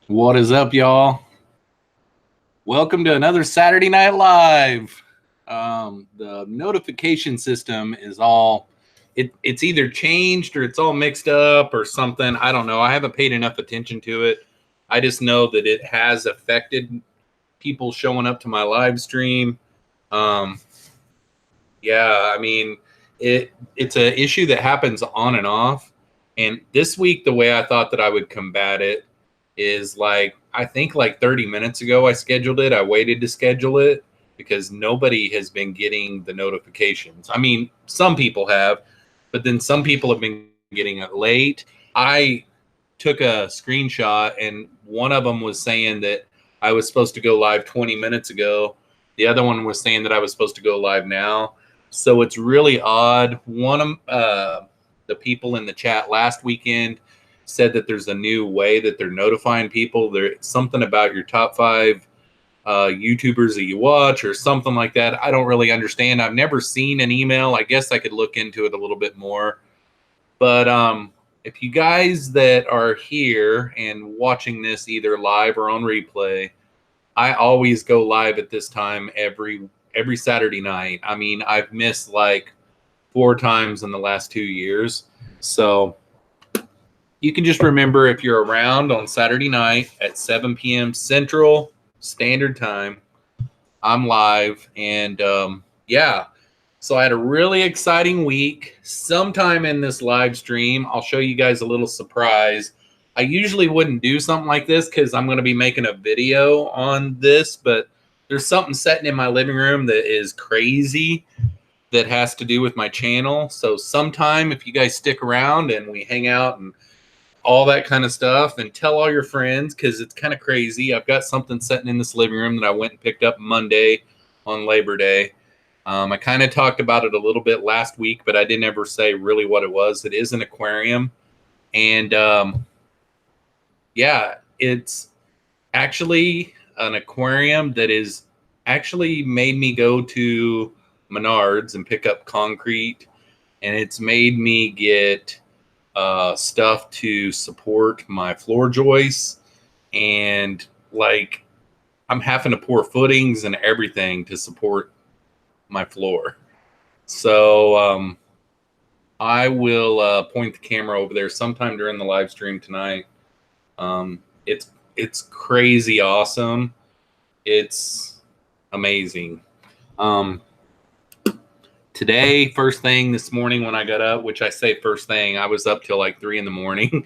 What is up, y'all? Welcome to another Saturday Night Live. The notification system is it's either changed or it's all mixed up or something. I don't know. I haven't paid enough attention to it. I just know that it has affected people showing up to my live stream. Yeah, I mean, it's an issue that happens on and off. And this week, the way I thought that I would combat it is I think 30 minutes ago I scheduled it. I waited to schedule it because nobody has been getting the notifications. I mean, some people have, but then some people have been getting it late. I took a screenshot and one of them was saying that I was supposed to go live 20 minutes ago. The other one was saying that I was supposed to go live now. So it's really odd. One of the people in the chat last weekend said that there's a new way that they're notifying people. There's something about your top 5 YouTubers that you watch or something like that. I don't really understand. I've never seen an email. I guess I could look into it a little bit more. But if you guys that are here and watching this either live or on replay, I always go live at this time every Saturday night. I mean, I've missed 4 times in the last 2 years. So you can just remember, if you're around on Saturday night at 7 p.m. Central Standard Time, I'm live. And yeah, so I had a really exciting week. Sometime in this live stream, I'll show you guys a little surprise. I usually wouldn't do something like this because I'm going to be making a video on this, but there's something sitting in my living room that is crazy that has to do with my channel. So sometime, if you guys stick around and we hang out and all that kind of stuff, and tell all your friends, because it's kind of crazy. I've got something sitting in this living room that I went and picked up Monday on Labor Day. I kind of talked about it a little bit last week, but I didn't ever say really what it was. It is an aquarium. And yeah, it's actually an aquarium that is actually made me go to Menards and pick up concrete. And it's made me get stuff to support my floor joists, and I'm having to pour footings and everything to support my floor. So I will point the camera over there sometime during the live stream tonight. It's crazy awesome. It's amazing. Today, first thing this morning when I got up, which I say first thing, I was up till 3 in the morning,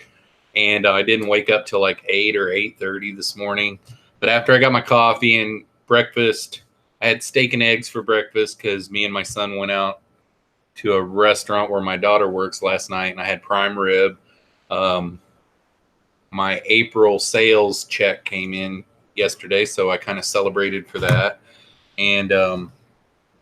and I didn't wake up till 8 or 8:30 this morning. But after I got my coffee and breakfast, I had steak and eggs for breakfast because me and my son went out to a restaurant where my daughter works last night, and I had prime rib. My April sales check came in yesterday, so I kind of celebrated for that. And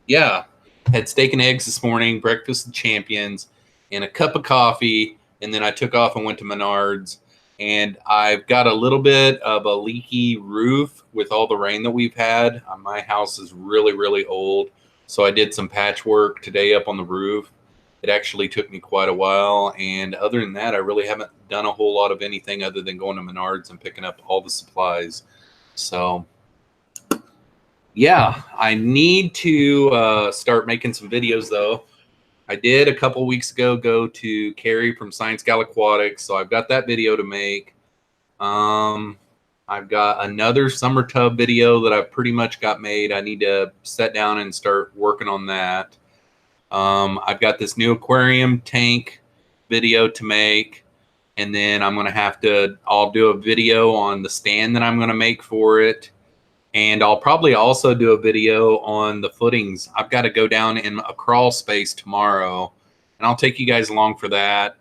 yeah, had steak and eggs this morning, breakfast of champions, and a cup of coffee. And then I took off and went to Menards. And I've got a little bit of a leaky roof with all the rain that we've had. My house is really, really old. So I did some patchwork today up on the roof. It actually took me quite a while. And other than that, I really haven't done a whole lot of anything other than going to Menards and picking up all the supplies. So yeah, I need to start making some videos, though. I did a couple weeks ago go to Carrie from Science Gal Aquatics, so I've got that video to make. I've got another summer tub video that I've pretty much got made. I need to sit down and start working on that. I've got this new aquarium tank video to make, and then I'll do a video on the stand that I'm going to make for it. And I'll probably also do a video on the footings. I've got to go down in a crawl space tomorrow, and I'll take you guys along for that.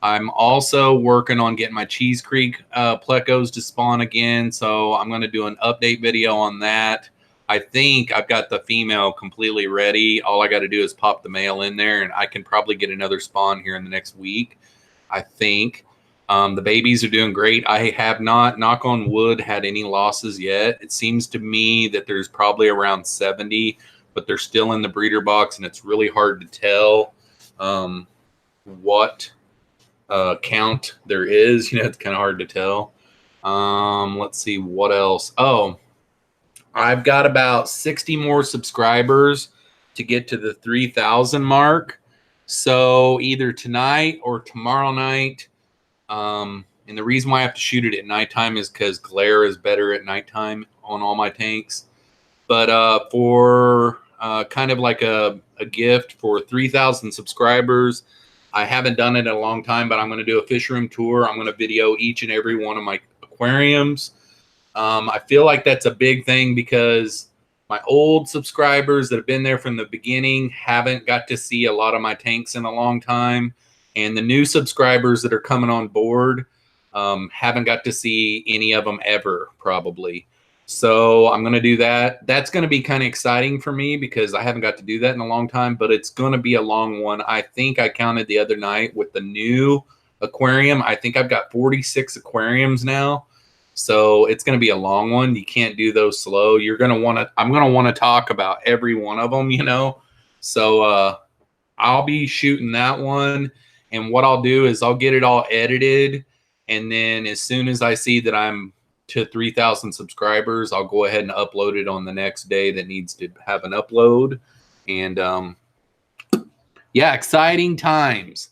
I'm also working on getting my Cheese Creek plecos to spawn again, so I'm going to do an update video on that. I think I've got the female completely ready. All I got to do is pop the male in there, and I can probably get another spawn here in the next week, I think. The babies are doing great. I have not, knock on wood, had any losses yet. It seems to me that there's probably around 70, but they're still in the breeder box, and it's really hard to tell what count there is. It's kind of hard to tell. Let's see what else. Oh, I've got about 60 more subscribers to get to the 3,000 mark. So either tonight or tomorrow night. And the reason why I have to shoot it at nighttime is because glare is better at nighttime on all my tanks. But for kind of like a gift for 3,000 subscribers, I haven't done it in a long time, but I'm going to do a fish room tour. I'm going to video each and every one of my aquariums. I feel like that's a big thing because my old subscribers that have been there from the beginning haven't got to see a lot of my tanks in a long time. And the new subscribers that are coming on board haven't got to see any of them ever, probably. So I'm going to do that. That's going to be kind of exciting for me because I haven't got to do that in a long time, but it's going to be a long one. I think I counted the other night with the new aquarium. I think I've got 46 aquariums now. So it's going to be a long one. You can't do those slow. You're going to want to, I'm going to want to talk about every one of them, you know? So I'll be shooting that one. And what I'll do is I'll get it all edited. And then as soon as I see that I'm to 3,000 subscribers, I'll go ahead and upload it on the next day that needs to have an upload. And yeah, exciting times.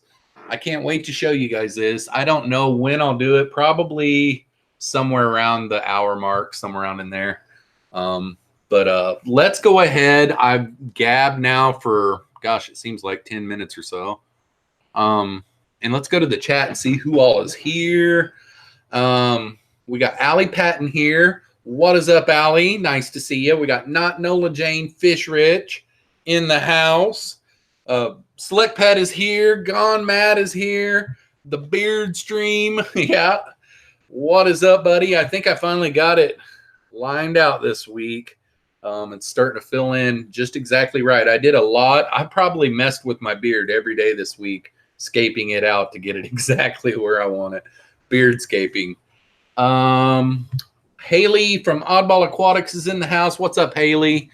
I can't wait to show you guys this. I don't know when I'll do it. Probably somewhere around the hour mark, somewhere around in there. But let's go ahead. I've gabbed now for, gosh, it seems like 10 minutes or so. And let's go to the chat and see who all is here. We got Allie Patton here. What is up, Allie? Nice to see you. We got Not Nola Jane Fish Rich in the house. Slick Pet is here. Gone Matt is here. The Beard Stream. Yeah. What is up, buddy? I think I finally got it lined out this week. It's starting to fill in just exactly right. I did a lot. I probably messed with my beard every day this week, scaping it out to get it exactly where I want it. Beard scaping. Haley from Oddball Aquatics is in the house. What's up, Haley?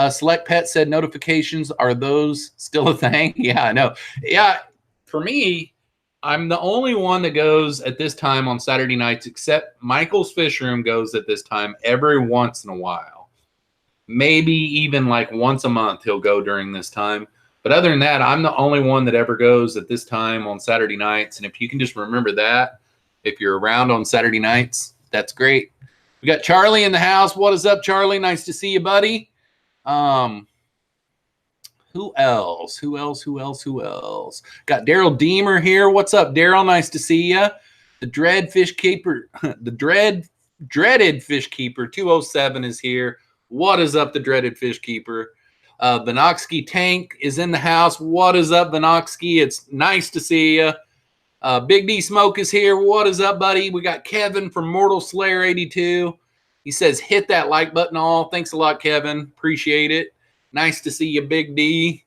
Select Pet said notifications. Are those still a thing? Yeah, I know. Yeah, for me, I'm the only one that goes at this time on Saturday nights, except Michael's Fish Room goes at this time every once in a while. Maybe even like once a month he'll go during this time. But other than that, I'm the only one that ever goes at this time on Saturday nights. And if you can just remember that, if you're around on Saturday nights, that's great. We got Charlie in the house. What is up, Charlie? Nice to see you, buddy. Who else? Who else? Got Daryl Deemer here. What's up, Daryl? Nice to see you. The Dread Fish Keeper, the Dreaded Fish Keeper 207 is here. What is up, the Dreaded Fish Keeper? Vinoxky Tank is in the house. What is up, Vinoxky? It's nice to see you. Big D Smoke is here. What is up, buddy? We got Kevin from Mortal Slayer 82. He says, hit that like button all. Thanks a lot, Kevin. Appreciate it. Nice to see you, Big D.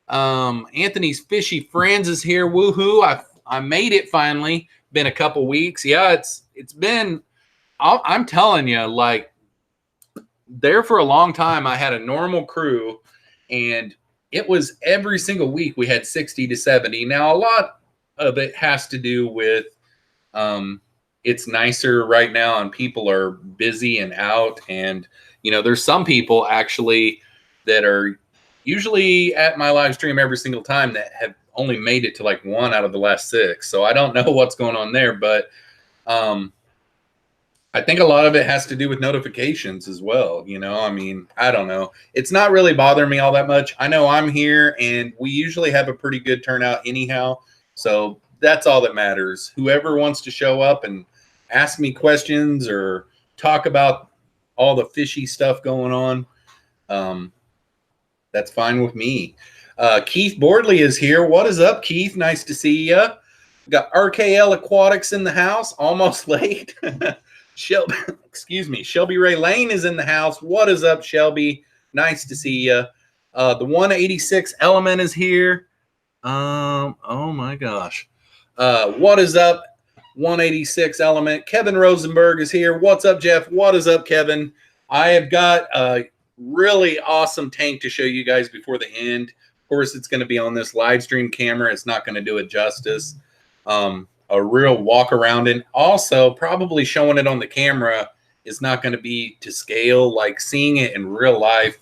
Anthony's Fishy Friends is here. Woohoo. I made it finally. Been a couple weeks. Yeah, it's been, I'm telling you, like, there for a long time, I had a normal crew, and it was every single week we had 60 to 70. Now, a lot of it has to do with it's nicer right now and people are busy and out. And, you know, there's some people actually that are usually at my live stream every single time that have only made it to like 1 out of the last 6. So I don't know what's going on there, but I think a lot of it has to do with notifications as well. You know, I mean, I don't know. It's not really bothering me all that much. I know I'm here and we usually have a pretty good turnout anyhow. So that's all that matters. Whoever wants to show up and ask me questions or talk about all the fishy stuff going on, that's fine with me. Keith Boardley is here. What is up, Keith? Nice to see you. We got RKL Aquatics in the house. Almost late. Shelby, excuse me. Shelby Ray Lane is in the house. What is up, Shelby? Nice to see you. The 186 Element is here. Oh my gosh. What is up, 186 Element? Kevin Rosenberg is here. What's up, Jeff? What is up, Kevin? I have got a really awesome tank to show you guys before the end. Of course, it's going to be on this live stream camera. It's not going to do it justice. A a real walk around. And also probably showing it on the camera is not going to be to scale. Like seeing it in real life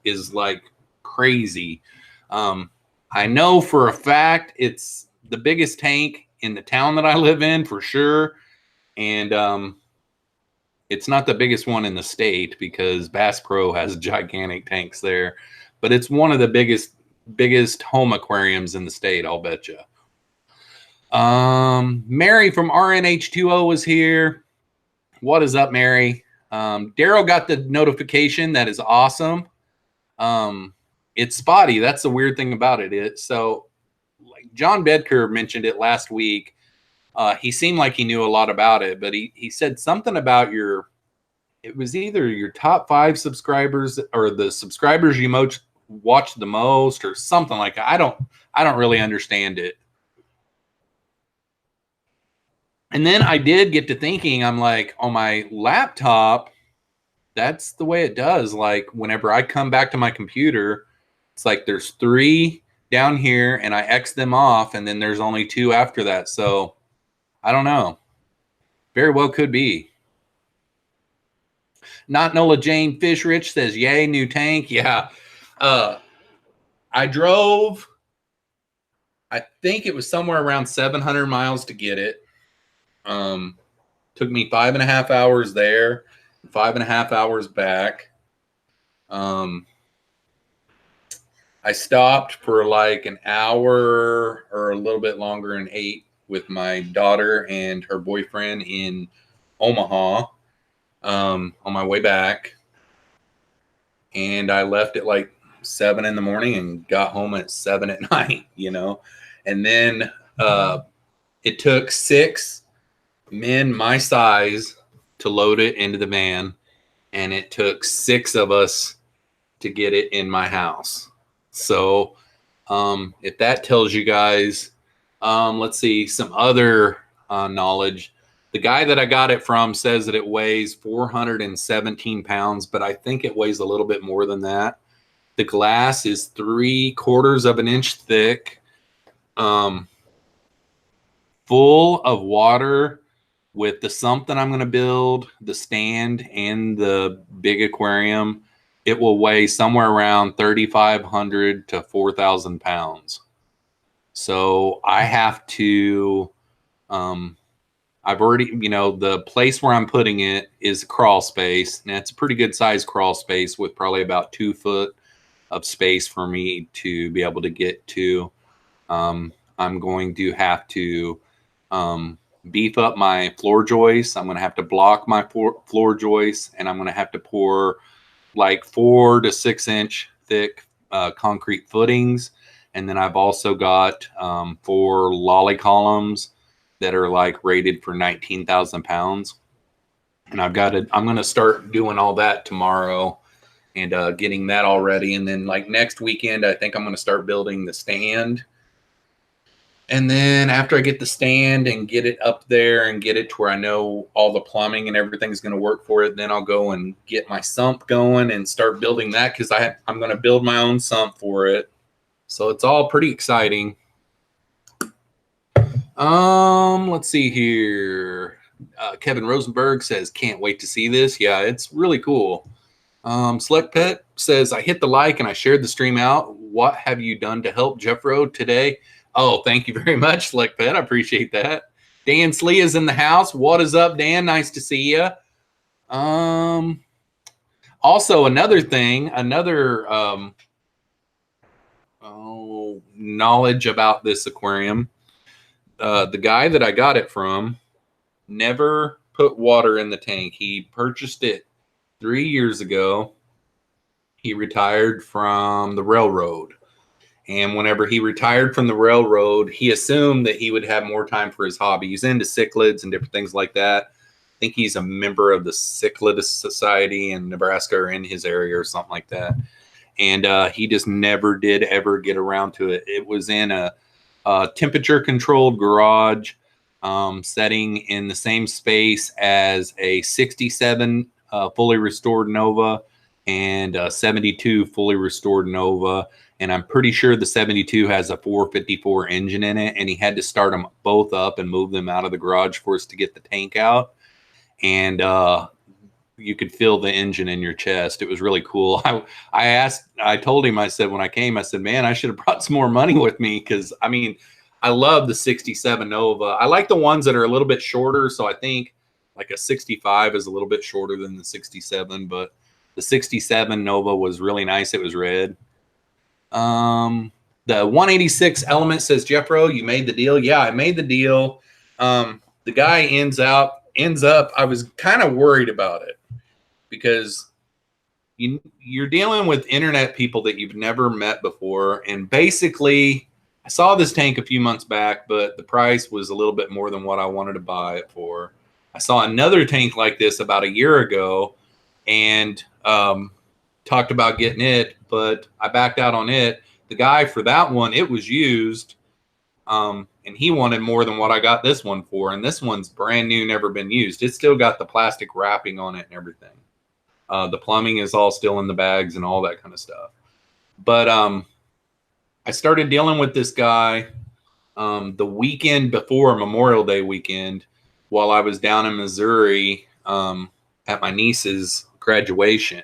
is like crazy. I know for a fact it's the biggest tank in the town that I live in for sure. And it's not the biggest one in the state because Bass Pro has gigantic tanks there, but it's one of the biggest home aquariums in the state, I'll bet you. Mary from RNH2O was here. What is up, Mary? Daryl got the notification. That is awesome. It's spotty. That's the weird thing about it. So like John Bedker mentioned it last week. He seemed like he knew a lot about it, but he said something about it was either your top 5 subscribers or the subscribers you watch the most or something like that. I don't really understand it. And then I did get to thinking, I'm like, on my laptop, that's the way it does. Like whenever I come back to my computer, it's like there's 3 down here and I X them off and then there's only 2 after that. So I don't know. Very well could be. Not Nola Jane Fish Rich says, yay, new tank. Yeah. I drove, I think it was somewhere around 700 miles to get it. Took me 5.5 hours there, 5.5 hours back. I stopped for like an hour or a little bit longer and ate with my daughter and her boyfriend in Omaha on my way back. And I left at like 7 in the morning and got home at 7 at night, you know. And then it took 6 men my size to load it into the van, and it took 6 of us to get it in my house. So if that tells you guys, let's see some other knowledge. The guy that I got it from says that it weighs 417 pounds, but I think it weighs a little bit more than that. The glass is 3/4 of an inch thick, full of water. With the sump that I'm going to build, the stand, and the big aquarium, it will weigh somewhere around 3,500 to 4,000 pounds. So I have to, I've already, the place where I'm putting it is a crawl space. And it's a pretty good size crawl space with probably about 2 foot of space for me to be able to get to. I'm going to have to, beef up my floor joists. I'm going to have to block my floor joists, and I'm going to have to pour like 4 to 6 inch thick concrete footings. And then I've also got 4 lolly columns that are like rated for 19,000 pounds. And I'm going to start doing all that tomorrow and getting that all ready. And then like next weekend, I think I'm going to start building the stand. And then after I get the stand and get it up there and get it to where I know all the plumbing and everything's going to work for it, then I'll go and get my sump going and start building that, because I'm going to build my own sump for it. So it's all pretty exciting. Let's see here. Kevin Rosenberg says, can't wait to see this. Yeah, it's really cool. Select Pet says, I hit the like and I shared the stream out. What have you done to help Jeffro today? Oh, thank you very much, Select Pet. I appreciate that. Dan Slee is in the house. What is up, Dan? Nice to see you. Also, another thing, knowledge about this aquarium. The guy that I got it from never put water in the tank. He purchased it 3 years ago. He retired from the railroad. And whenever he retired from the railroad, he assumed that he would have more time for his hobby. He's into cichlids and different things like that. I think he's a member of the Cichlid Society in Nebraska or in his area or something like that. And he just never did ever get around to it. It was in a temperature-controlled garage setting in the same space as a 67 fully restored Nova and a 72 fully restored Nova. and I'm pretty sure the 72 has a 454 engine in it, and he had to start them both up and move them out of the garage for us to get the tank out. And you could feel the engine in your chest. It was really cool. I told him, I said, when I came, I said, man, I should have brought some more money with me, because I mean, I love the 67 Nova. I like the ones that are a little bit shorter, so I think like a 65 is a little bit shorter than the 67, but the 67 Nova was really nice. It was red. The 186 Element says, Jeffro, you made the deal. Yeah, I made the deal. The guy ends up, I was kind of worried about it, because you're dealing with internet people that you've never met before. And basically, I saw this tank a few months back, but the price was a little bit more than what I wanted to buy it for. I saw another tank like this about a year ago, and talked about getting it, but I backed out on it. The guy for that one, it was used, and he wanted more than what I got this one for. And this one's brand new, never been used. It's still got the plastic wrapping on it and everything. The plumbing is all still in the bags and all that kind of stuff. But I started dealing with this guy the weekend before Memorial Day weekend, while I was down in Missouri at my niece's graduation.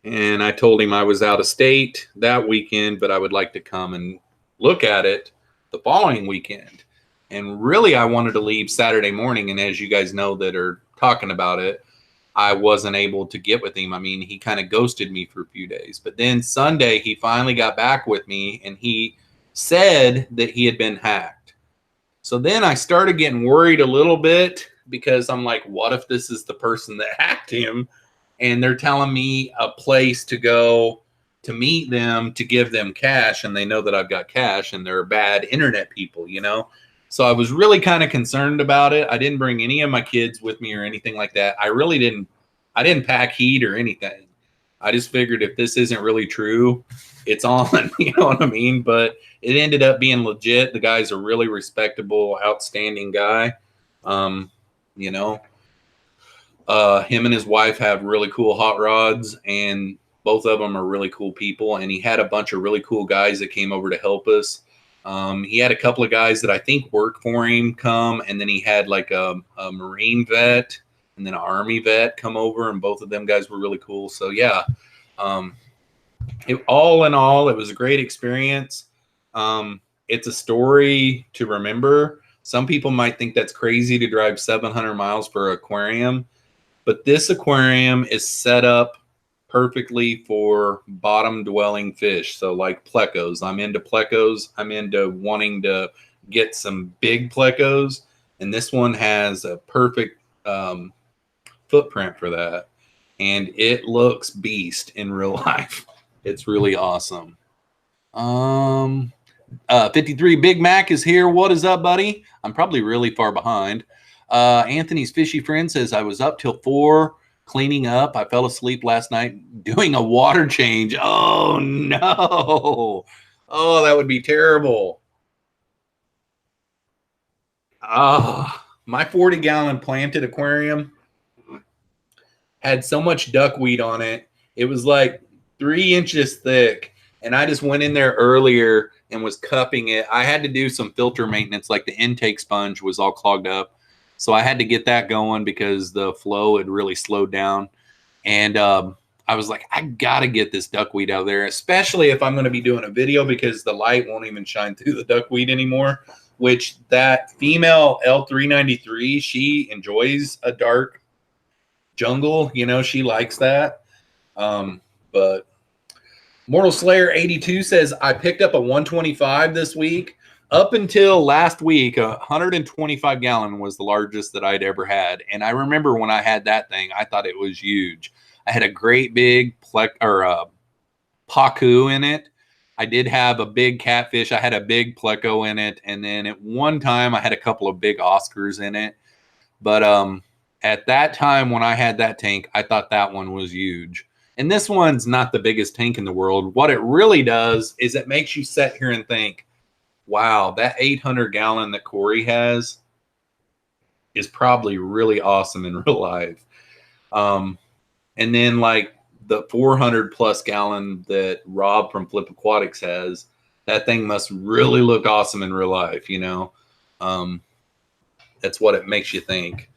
And I told him I was out of state that weekend, but I would like to come and look at it the following weekend. And really, I wanted to leave Saturday morning. And as you guys know that are talking about it, I wasn't able to get with him. I mean, he kind of ghosted me for a few days. But then Sunday, he finally got back with me, and he said that he had been hacked. So then I started getting worried a little bit, because I'm like, what if this is the person that hacked him? And they're telling me a place to go to meet them, to give them cash, and they know that I've got cash, and they're bad internet people, you know? So I was really kind of concerned about it. I didn't bring any of my kids with me or anything like that. I didn't pack heat or anything. I just figured if this isn't really true, it's on, you know what I mean? But it ended up being legit. The guy's a really respectable, outstanding guy. You know, him and his wife have really cool hot rods, and both of them are really cool people. And he had a bunch of really cool guys that came over to help us. He had a couple of guys that I think work for him come, and then he had like a Marine vet and then an Army vet come over, and both of them guys were really cool. So yeah, all in all, it was a great experience. It's a story to remember. Some people might think that's crazy to drive 700 miles for an aquarium, but this aquarium is set up perfectly for bottom dwelling fish. So like plecos, I'm into plecos. I'm into wanting to get some big plecos, and this one has a perfect footprint for that. And it looks beast in real life. It's really awesome. 53 Big Mac is here. What is up, buddy? I'm probably really far behind. Anthony's fishy friend says, I was up till 4 cleaning up. I fell asleep last night doing a water change. Oh, no. Oh, that would be terrible. My 40-gallon planted aquarium had so much duckweed on it. It was like 3 inches thick. And I just went in there earlier and was cupping it. I had to do some filter maintenance, like the intake sponge was all clogged up. So I had to get that going because the flow had really slowed down. And I was like, I got to get this duckweed out of there, especially if I'm going to be doing a video, because the light won't even shine through the duckweed anymore, which that female L393, she enjoys a dark jungle. You know, she likes that. But Mortal Slayer 82 says, I picked up a 125 this week. Up until last week, 125 gallon was the largest that I'd ever had. And I remember when I had that thing, I thought it was huge. I had a great big pacu in it. I did have a big catfish. I had a big pleco in it. And then at one time I had a couple of big Oscars in it. But at that time when I had that tank, I thought that one was huge. And this one's not the biggest tank in the world. What it really does is it makes you sit here and think, wow, that 800 gallon that Corey has is probably really awesome in real life. And then like the 400 plus gallon that Rob from Flip Aquatics has, that thing must really look awesome in real life, you know. That's what it makes you think.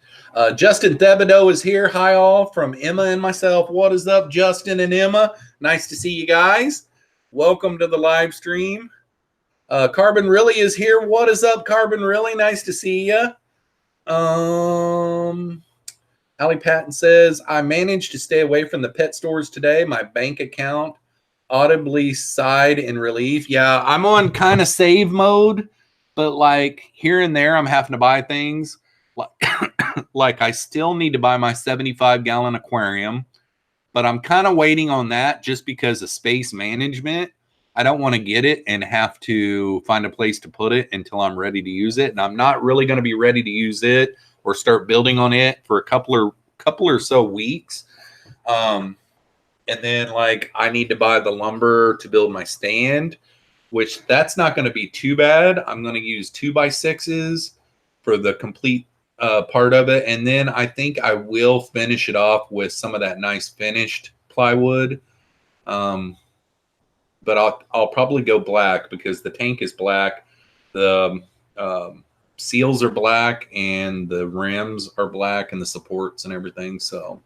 Justin Thibodeau is here. Hi, all, from Emma and myself. What is up, Justin and Emma? Nice to see you guys. Welcome to the live stream. Carbon Really is here. What is up, Carbon Really? Nice to see you. Allie Patton says, I managed to stay away from the pet stores today. My bank account audibly sighed in relief. Yeah, I'm on kind of save mode, but like here and there, I'm having to buy things. Like I still need to buy my 75-gallon aquarium, but I'm kind of waiting on that just because of space management. I don't want to get it and have to find a place to put it until I'm ready to use it. And I'm not really going to be ready to use it or start building on it for a couple or so weeks. And then like I need to buy the lumber to build my stand, which that's not going to be too bad. I'm going to use 2x6s for the complete part of it. And then I think I will finish it off with some of that nice finished plywood. But I'll probably go black because the tank is black. The seals are black and the rims are black and the supports and everything. So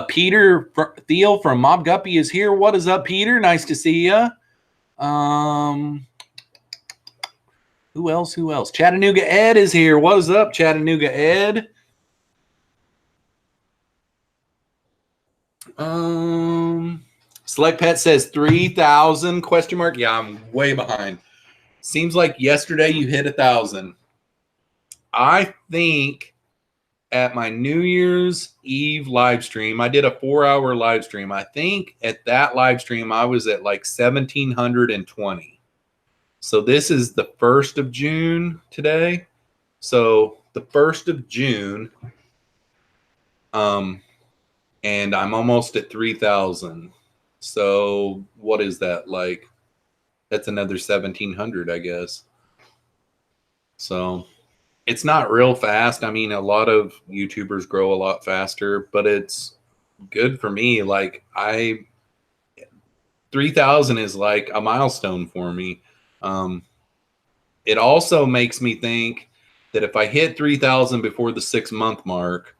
Peter Thiel from Mob Guppy is here. What is up, Peter? Nice to see you. Who else? Chattanooga Ed is here. What is up, Chattanooga Ed? Select Pet says 3,000 question mark. Yeah, I'm way behind. Seems like yesterday you hit 1,000. I think at my New Year's Eve live stream, I did a 4-hour live stream. I think at that live stream, I was at like 1,720. So this is the 1st of June today. So the 1st of June, and I'm almost at 3,000. So what is that like? That's another 1,700, I guess. So it's not real fast. I mean, a lot of YouTubers grow a lot faster, but it's good for me. Like 3,000 is like a milestone for me. It also makes me think that if I hit 3,000 before the 6-month mark,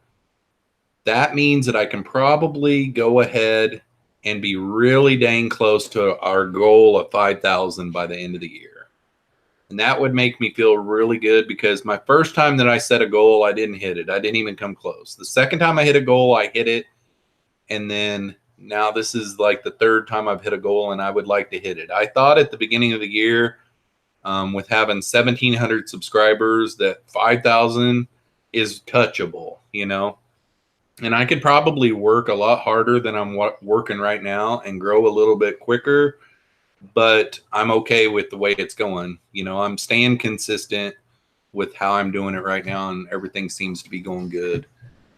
that means that I can probably go ahead and be really dang close to our goal of 5,000 by the end of the year. And that would make me feel really good because my first time that I set a goal, I didn't hit it. I didn't even come close. The second time I hit a goal, I hit it. And then now this is like the 3rd time I've hit a goal and I would like to hit it. I thought at the beginning of the year, with having 1,700 subscribers, that 5,000 is touchable, you know? And I could probably work a lot harder than I'm working right now and grow a little bit quicker, but I'm okay with the way it's going. You know, I'm staying consistent with how I'm doing it right now, and everything seems to be going good.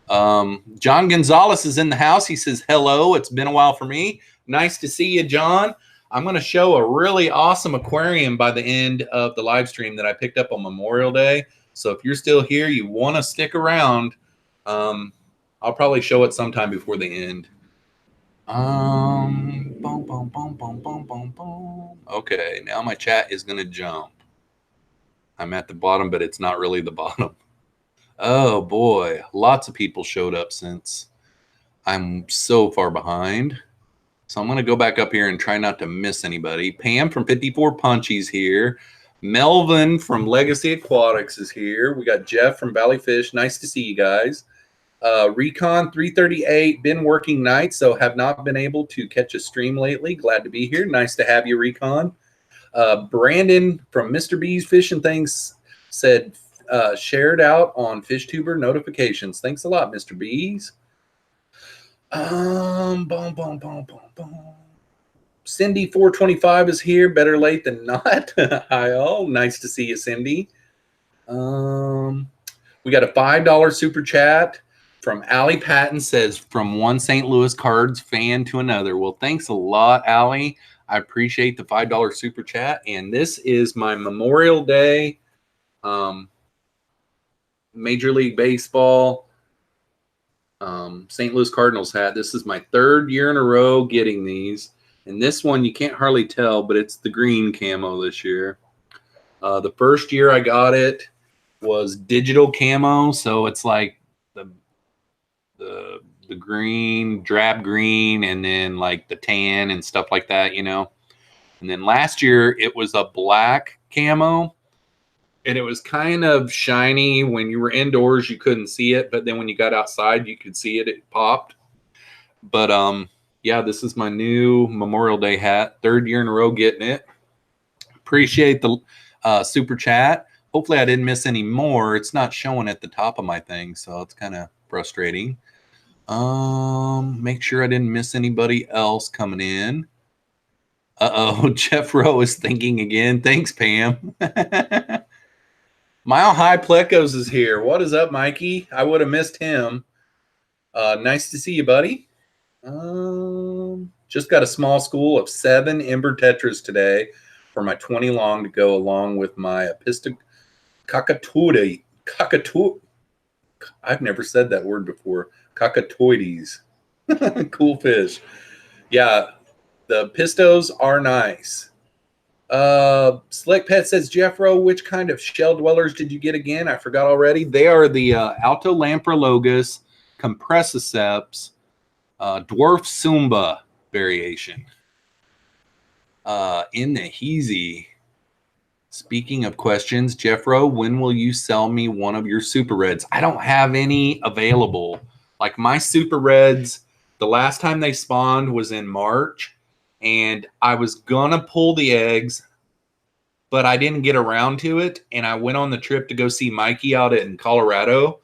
John Gonzalez is in the house. He says, hello, it's been a while for me. Nice to see you, John. I'm going to show a really awesome aquarium by the end of the live stream that I picked up on Memorial Day. So if you're still here, you want to stick around, I'll probably show it sometime before the end. Okay, now my chat is going to jump. I'm at the bottom, but it's not really the bottom. Oh, boy. Lots of people showed up since I'm so far behind. So I'm going to go back up here and try not to miss anybody. Pam from 54 Punchies here. Melvin from Legacy Aquatics is here. We got Jeff from Valley Fish. Nice to see you guys. Recon 338, been working nights, so have not been able to catch a stream lately. Glad to be here. Nice to have you, Recon. Brandon from Mr. B's Fishing Things said, shared out on FishTuber notifications. Thanks a lot, Mr. B's. Cindy 425 is here. Better late than not. Hi all. Nice to see you, Cindy. We got a $5 super chat from Allie Patton. Says, from one St. Louis Cards fan to another. Well, thanks a lot, Allie. I appreciate the $5 super chat. And this is my Memorial Day Major League Baseball St. Louis Cardinals hat. This is my 3rd year in a row getting these. And this one, you can't hardly tell, but it's the green camo this year. The first year I got it was digital camo, so it's like the green, drab green, and then like the tan and stuff like that, you know. And then last year it was a black camo, and it was kind of shiny. When you were indoors, you couldn't see it, but then when you got outside, you could see it. It popped. But yeah, this is my new Memorial Day hat. 3rd year in a row getting it. Appreciate the super chat. Hopefully I didn't miss any more. It's not showing at the top of my thing, so it's kind of frustrating. Make sure I didn't miss anybody else coming in. Jeffroz is thinking again. Thanks, Pam. Mile High Plecos is here. What is up, Mikey? I would have missed him. Nice to see you, buddy. Just got a small school of 7 Ember Tetras today for my 20 long to go along with my Cockatoides. I've never said that word before. Cockatoides. Cool fish. Yeah, the pistos are nice. Slick Pet says, Jeffro, which kind of shell dwellers did you get again? I forgot already. They are the Alto Lamprologus Compressiceps Dwarf Sumba variation. In the Heezy. Speaking of questions, Jeffro, when will you sell me one of your Super Reds? I don't have any available. Like my Super Reds, the last time they spawned was in March, and I was gonna pull the eggs, but I didn't get around to it, and I went on the trip to go see Mikey out in Colorado,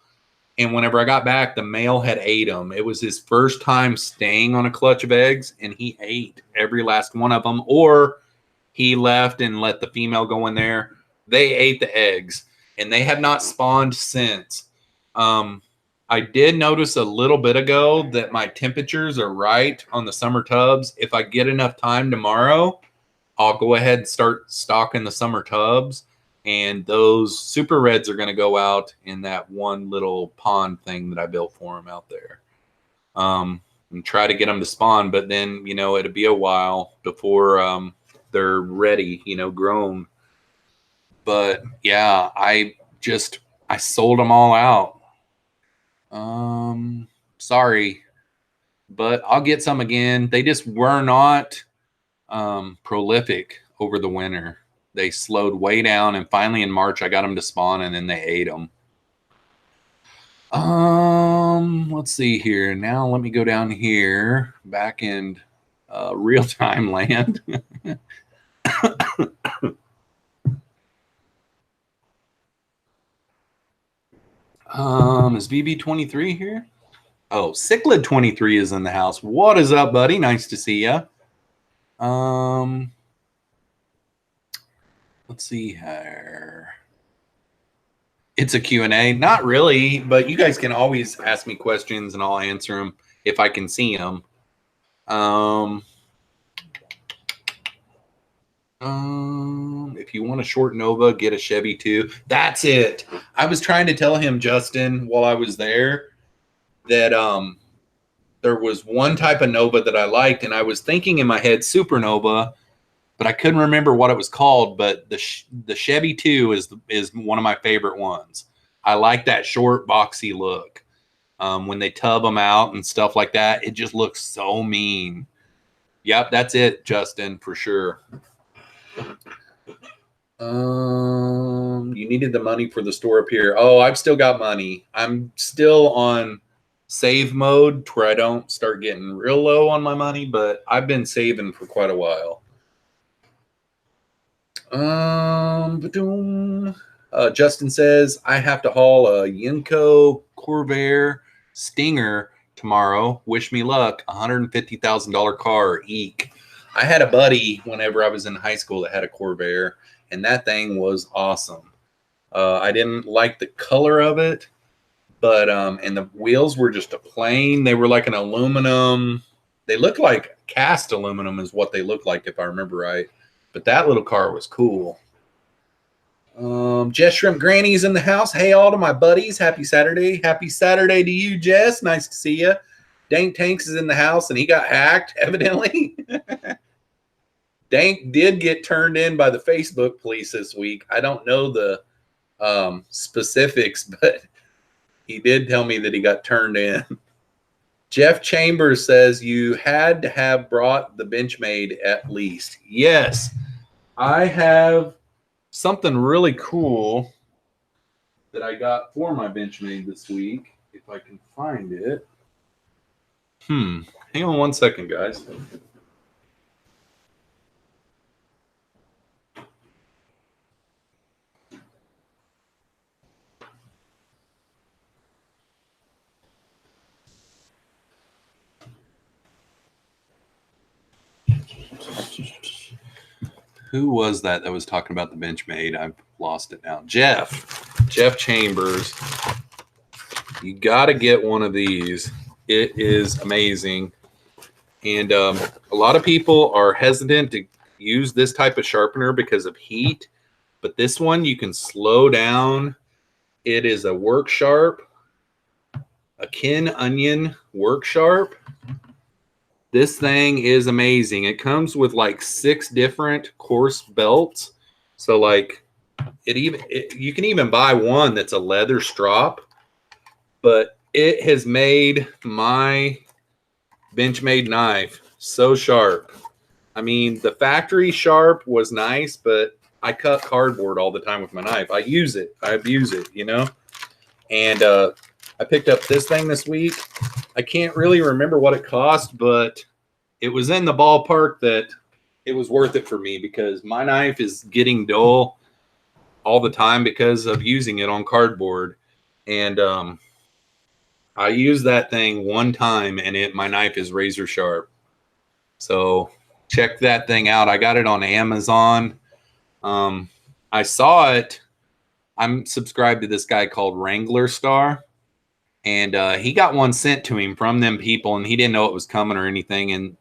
and whenever I got back, the male had ate them. It was his first time staying on a clutch of eggs, and he ate every last one of them, or he left and let the female go in there. They ate the eggs, and they have not spawned since. I did notice a little bit ago that my temperatures are right on the summer tubs. If I get enough time tomorrow, I'll go ahead and start stocking the summer tubs, and those Super Reds are going to go out in that one little pond thing that I built for them out there. And try to get them to spawn, but then, you know, it'll be a while before they're ready, you know, grown. But yeah, I sold them all out. Sorry, but I'll get some again. They just were not prolific over the winter. They slowed way down, and finally in March I got them to spawn, and then they ate them. Let's see here. Now let me go down here, back in real-time land. Is BB23 here? Oh, Cichlid 23 is in the house. What is up, buddy? Nice to see ya. Let's see here. It's a Q&A. Not really, but you guys can always ask me questions and I'll answer them if I can see them. If you want a short Nova, get a Chevy too. That's it. I was trying to tell him, Justin, while I was there, that there was one type of Nova that I liked, and I was thinking in my head Supernova, but I couldn't remember what it was called. But the Chevy 2 is one of my favorite ones. I like that short, boxy look. When they tub them out and stuff like that, it just looks so mean. Yep, that's it, Justin, for sure. You needed the money for the store up here. Oh, I've still got money. I'm still on save mode where I don't start getting real low on my money, but I've been saving for quite a while. Justin says I have to haul a Yenko Corvair Stinger tomorrow. Wish me luck. $150,000 car. Eek. I had a buddy whenever I was in high school that had a Corvair, and that thing was awesome. I didn't like the color of it, but and the wheels were just a plain. They were like an aluminum. They looked like cast aluminum is what they looked like, if I remember right. But that little car was cool. Jess Shrimp Granny's in the house. Hey, all to my buddies. Happy Saturday. Happy Saturday to you, Jess. Nice to see you. Dank Tanks is in the house, and he got hacked, evidently. Dank did get turned in by the Facebook police this week. I don't know the specifics, but he did tell me that he got turned in. Jeff Chambers says you had to have brought the Benchmade at least. Yes, I have something really cool that I got for my Benchmade this week, if I can find it. Hang on one second, guys. Who was that was talking about the Benchmade? I've lost it now. Jeff Chambers. You got to get one of these. It is amazing. And a lot of people are hesitant to use this type of sharpener because of heat. But this one, you can slow down. It is a work sharp, a Kin Onion work sharp. This thing is amazing. It comes with like 6 different coarse belts. So like you can even buy one that's a leather strop, but it has made my Benchmade knife so sharp. I mean, the factory sharp was nice, but I cut cardboard all the time with my knife. I use it. I abuse it, you know? And I picked up this thing this week. I can't really remember what it cost, but it was in the ballpark that it was worth it for me because my knife is getting dull all the time because of using it on cardboard. And I used that thing one time and my knife is razor sharp. So check that thing out. I got it on Amazon. I saw it. I'm subscribed to this guy called Wrangler Star. And he got one sent to him from them people, and he didn't know it was coming or anything. And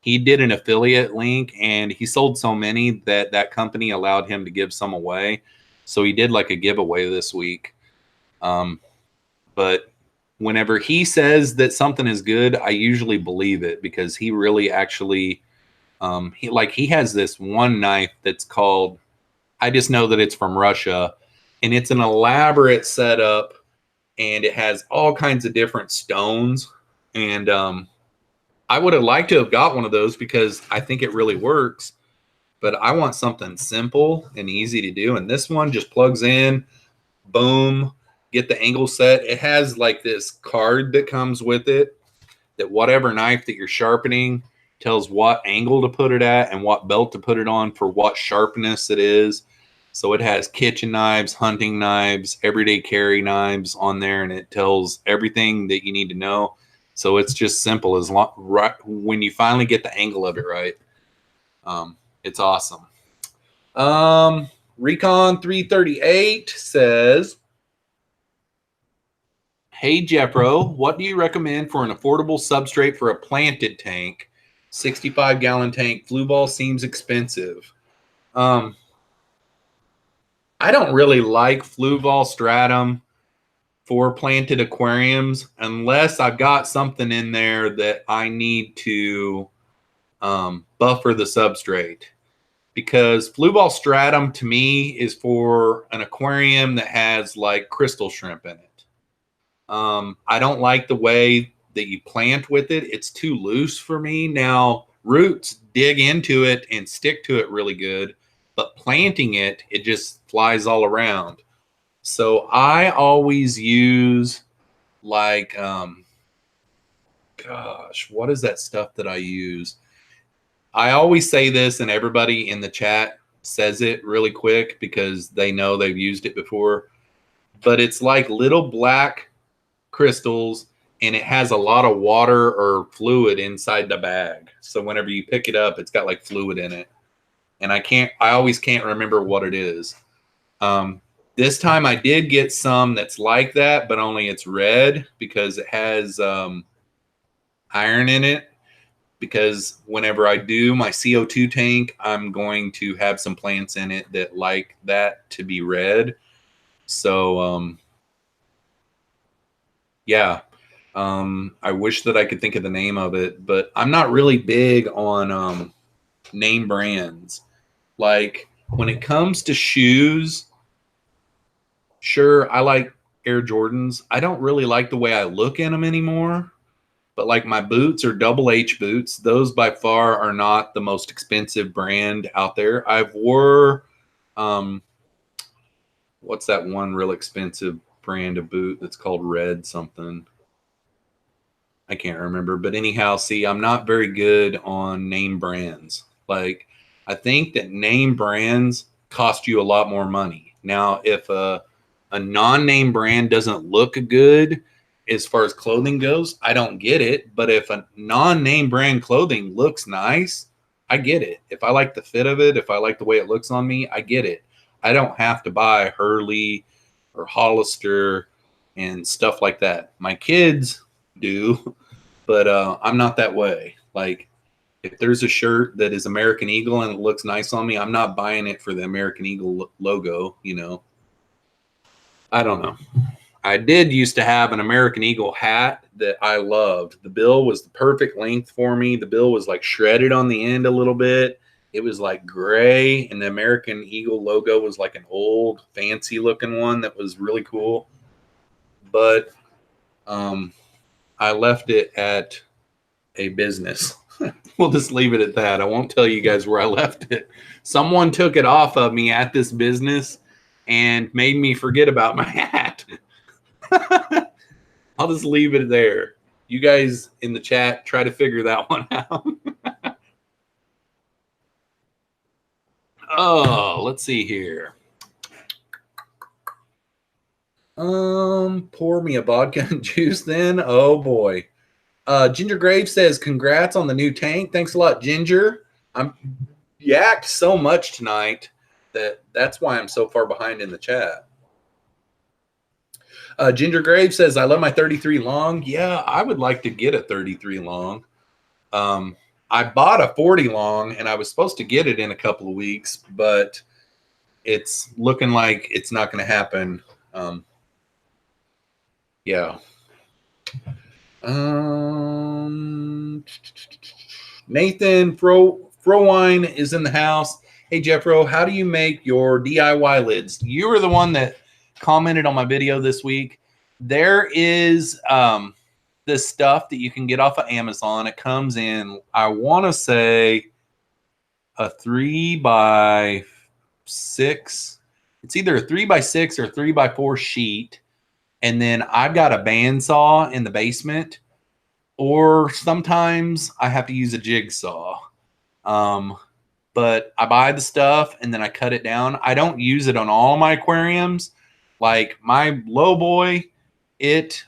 he did an affiliate link, and he sold so many that company allowed him to give some away. So he did like a giveaway this week. But whenever he says that something is good, I usually believe it because he really actually, he has this one knife that's called, I just know that it's from Russia, and it's an elaborate setup. And it has all kinds of different stones. And I would have liked to have got one of those because I think it really works. But I want something simple and easy to do. And this one just plugs in, boom, get the angle set. It has like this card that comes with it that whatever knife that you're sharpening tells what angle to put it at and what belt to put it on for what sharpness it is. So it has kitchen knives, hunting knives, everyday carry knives on there, and it tells everything that you need to know. So it's just simple when you finally get the angle of it right. It's awesome. Recon 338 says, "Hey Jeffro, what do you recommend for an affordable substrate for a planted tank? 65-gallon tank. Flue ball seems expensive." I don't really like Fluval Stratum for planted aquariums unless I've got something in there that I need to buffer the substrate. Because Fluval Stratum to me is for an aquarium that has like crystal shrimp in it. I don't like the way that you plant with it. It's too loose for me. Now, roots dig into it and stick to it really good. But planting it, it just flies all around. So I always use like, what is that stuff that I use? I always say this and everybody in the chat says it really quick because they know they've used it before. But it's like little black crystals and it has a lot of water or fluid inside the bag. So whenever you pick it up, it's got like fluid in it. And I always can't remember what it is. This time I did get some that's like that, but only it's red because it has iron in it. because whenever I do my CO2 tank, I'm going to have some plants in it that like that to be red. So, yeah. I wish that I could think of the name of it, but I'm not really big on name brands. Like when it comes to shoes, sure, I like Air Jordans. I don't really like the way I look in them anymore. But like my boots are double H boots. Those by far are not the most expensive brand out there. I've wore, what's that one real expensive brand of boot that's called Red something? I can't remember. But anyhow, see, I'm not very good on name brands. Like, I think that name brands cost you a lot more money. Now, if a non-name brand doesn't look good as far as clothing goes, I don't get it. But if a non-name brand clothing looks nice, I get it. If I like the fit of it, if I like the way it looks on me, I get it. I don't have to buy Hurley or Hollister and stuff like that. My kids do, but I'm not that way. Like, if there's a shirt that is American Eagle and it looks nice on me, I'm not buying it for the American Eagle logo, you know. I don't know. I did used to have an American Eagle hat that I loved. The bill was the perfect length for me. The bill was like shredded on the end a little bit. It was like gray, and the American Eagle logo was like an old fancy looking one that was really cool. But I left it at a business. We'll just leave it at that. I won't tell you guys where I left it. Someone took it off of me at this business and made me forget about my hat. I'll just leave it there. You guys in the chat try to figure that one out. Oh, let's see here. Pour me a vodka and juice then. Oh boy. Ginger Grave says, congrats on the new tank. Thanks a lot, Ginger. I'm yacked so much tonight that's why I'm so far behind in the chat. Ginger Grave says, I love my 33 long. Yeah, I would like to get a 33 long. I bought a 40 long, and I was supposed to get it in a couple of weeks, but it's looking like it's not going to happen. Yeah. Nathan Frowine is in the house. Hey, Jeffro, how do you make your DIY lids? You were the one that commented on my video this week. There is this stuff that you can get off of Amazon. It comes in, I want to say, a 3x6. It's either a 3x6 or 3x4 sheet. And then I've got a bandsaw in the basement, or sometimes I have to use a jigsaw. But I buy the stuff and then I cut it down. I don't use it on all my aquariums. Like my low boy, it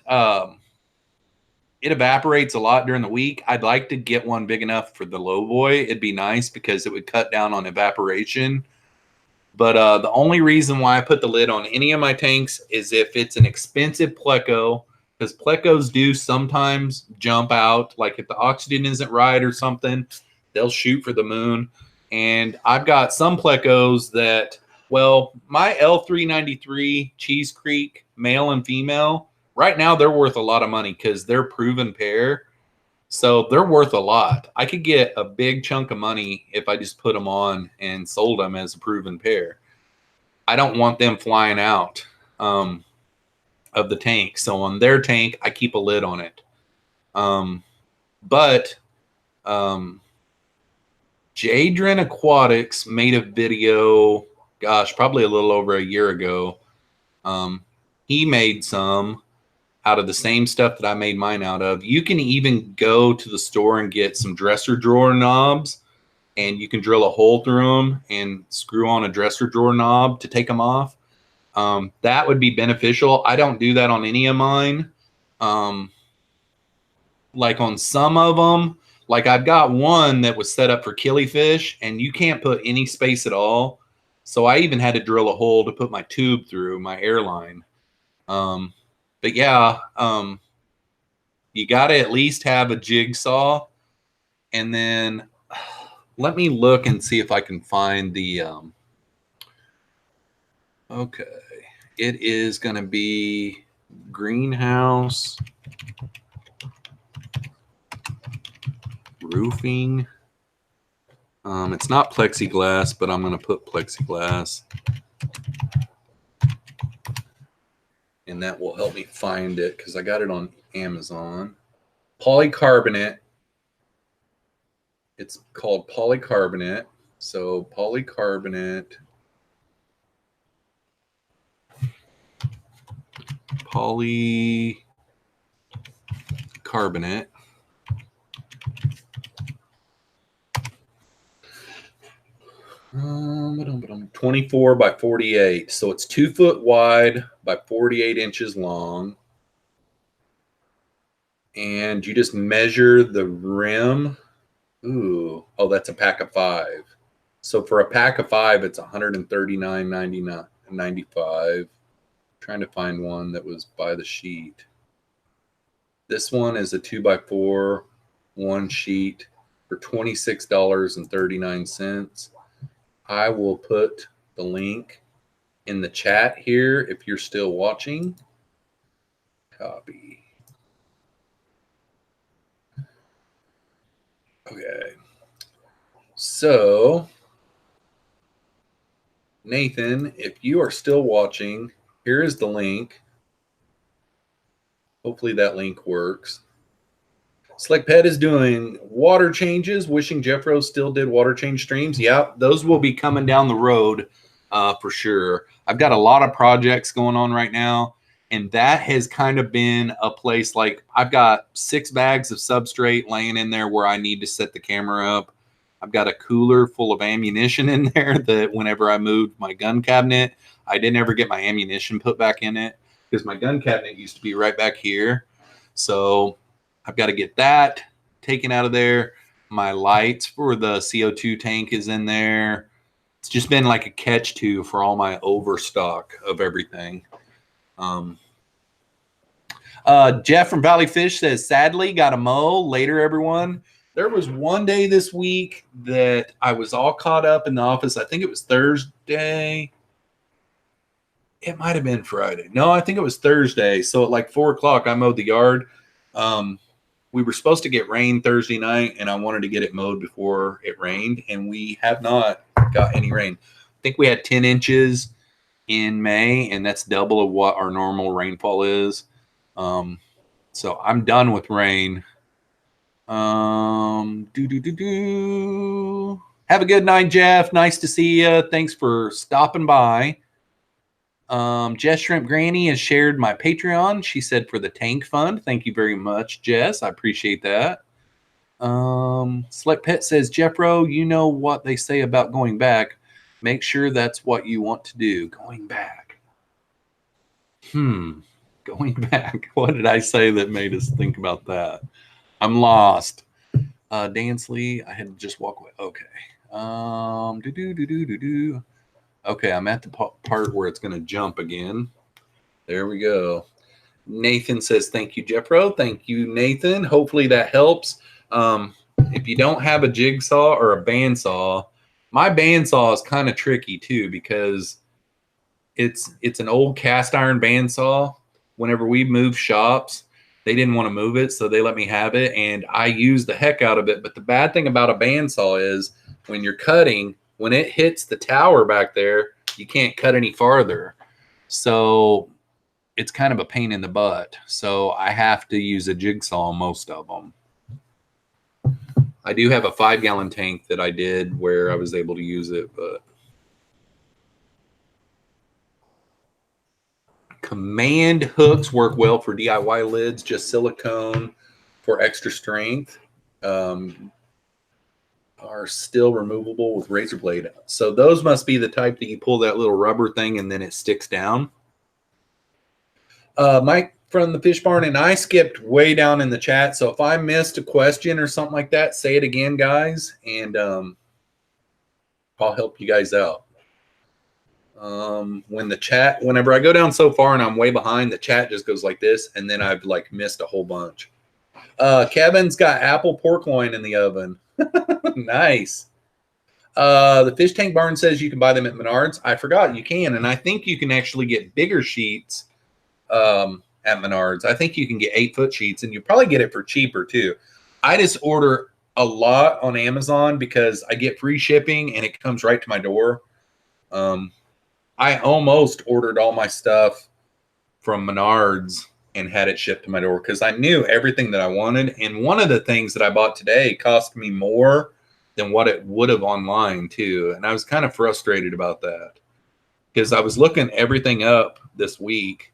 evaporates a lot during the week. I'd like to get one big enough for the low boy. It'd be nice because it would cut down on evaporation. But the only reason why I put the lid on any of my tanks is if it's an expensive pleco, because plecos do sometimes jump out. Like if the oxygen isn't right or something, they'll shoot for the moon. And I've got some plecos that, well, my L393 Cheese Creek, male and female, right now they're worth a lot of money because they're proven pair. So they're worth a lot. I could get a big chunk of money if I just put them on and sold them as a proven pair. I don't want them flying out of the tank. So on their tank, I keep a lid on it. But Jadrin Aquatics made a video, gosh, probably a little over a year ago. He made some out of the same stuff that I made mine out of. You can even go to the store and get some dresser drawer knobs, and you can drill a hole through them and screw on a dresser drawer knob to take them off. That would be beneficial. I don't do that on any of mine. Like on some of them, like I've got one that was set up for killifish, and you can't put any space at all. So I even had to drill a hole to put my tube through, my airline. But yeah, you got to at least have a jigsaw And then let me look and see if I can find the, okay. It is going to be greenhouse roofing. It's not plexiglass, but I'm going to put plexiglass. And that will help me find it because I got it on Amazon. Polycarbonate. It's called polycarbonate. So polycarbonate. Polycarbonate. 24 by 48. So it's 2 foot wide by 48 inches long. And you just measure the rim. Ooh, oh, that's a pack of 5. So for a pack of 5, it's $139.95. Trying to find one that was by the sheet. This one is a 2x4, one sheet for $26.39. I will put the link in the chat here if you're still watching. Copy. Okay. So, Nathan, if you are still watching, here is the link. Hopefully that link works. Slick Pet is doing water changes. Wishing Jeffroz still did water change streams. Yeah, those will be coming down the road for sure. I've got a lot of projects going on right now, and that has kind of been a place like I've got 6 bags of substrate laying in there where I need to set the camera up. I've got a cooler full of ammunition in there that whenever I moved my gun cabinet, I didn't ever get my ammunition put back in it because my gun cabinet used to be right back here. So I've got to get that taken out of there. My lights for the CO2 tank is in there. It's just been like a catch-2 for all my overstock of everything. Jeff from Valley Fish says, sadly, got a mow later, everyone. There was one day this week that I was all caught up in the office. I think it was Thursday. It might have been Friday. No, I think it was Thursday. So at like 4 o'clock, I mowed the yard. We were supposed to get rain Thursday night, and I wanted to get it mowed before it rained, and we have not got any rain. I think we had 10 inches in May, and that's double of what our normal rainfall is. So I'm done with rain. Have a good night, Jeff. Nice to see you. Thanks for stopping by. Jess Shrimp Granny has shared my Patreon. She said for the tank fund. Thank you very much, Jess. I appreciate that. Slick Pet says, Jeffro, you know what they say about going back. Make sure that's what you want to do. Going back. Going back. What did I say that made us think about that? I'm lost. Dansley, I had to just walk away. Okay. Okay, I'm at the part where it's going to jump again. There we go. Nathan says, thank you, Jeffro. Thank you, Nathan. Hopefully that helps. If you don't have a jigsaw or a bandsaw, my bandsaw is kind of tricky too because it's an old cast iron bandsaw. Whenever we moved shops, they didn't want to move it, so they let me have it, and I use the heck out of it. But the bad thing about a bandsaw is when you're cutting, when it hits the tower back there, you can't cut any farther. So it's kind of a pain in the butt. So I have to use a jigsaw on most of them. I do have a 5-gallon tank that I did where I was able to use it, but command hooks work well for DIY lids, just silicone for extra strength. Are still removable with razor blade. So those must be the type that you pull that little rubber thing and then it sticks down. Mike from the Fish Barn and I skipped way down in the chat. So if I missed a question or something like that, say it again, guys, and I'll help you guys out. Whenever I go down so far and I'm way behind, the chat just goes like this, and then I've like missed a whole bunch. Kevin's got apple pork loin in the oven. Nice. The fish tank barn says you can buy them at Menards. I forgot you can, and I think you can actually get bigger sheets at Menards. I think you can get 8-foot sheets, and you probably get it for cheaper too. I just order a lot on Amazon because I get free shipping and it comes right to my door. I almost ordered all my stuff from Menards and had it shipped to my door because I knew everything that I wanted. And one of the things that I bought today cost me more than what it would have online too. And I was kind of frustrated about that because I was looking everything up this week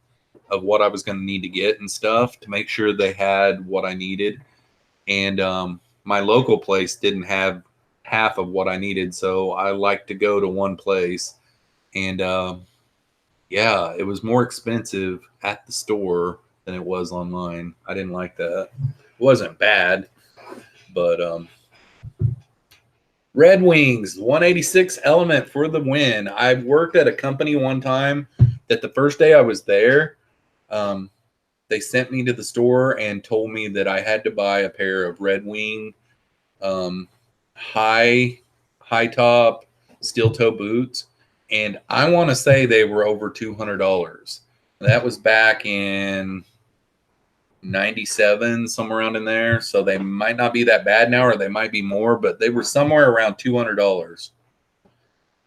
of what I was going to need to get and stuff to make sure they had what I needed. And my local place didn't have half of what I needed. So I like to go to one place. And yeah, it was more expensive at the store than it was online. I didn't like that. It wasn't bad, but Red Wings 186 Element for the win. I worked at a company one time that the first day I was there, they sent me to the store and told me that I had to buy a pair of Red Wing high top steel toe boots. And I want to say they were over $200. That was back in 97, somewhere around in there. So they might not be that bad now, or they might be more, but they were somewhere around $200.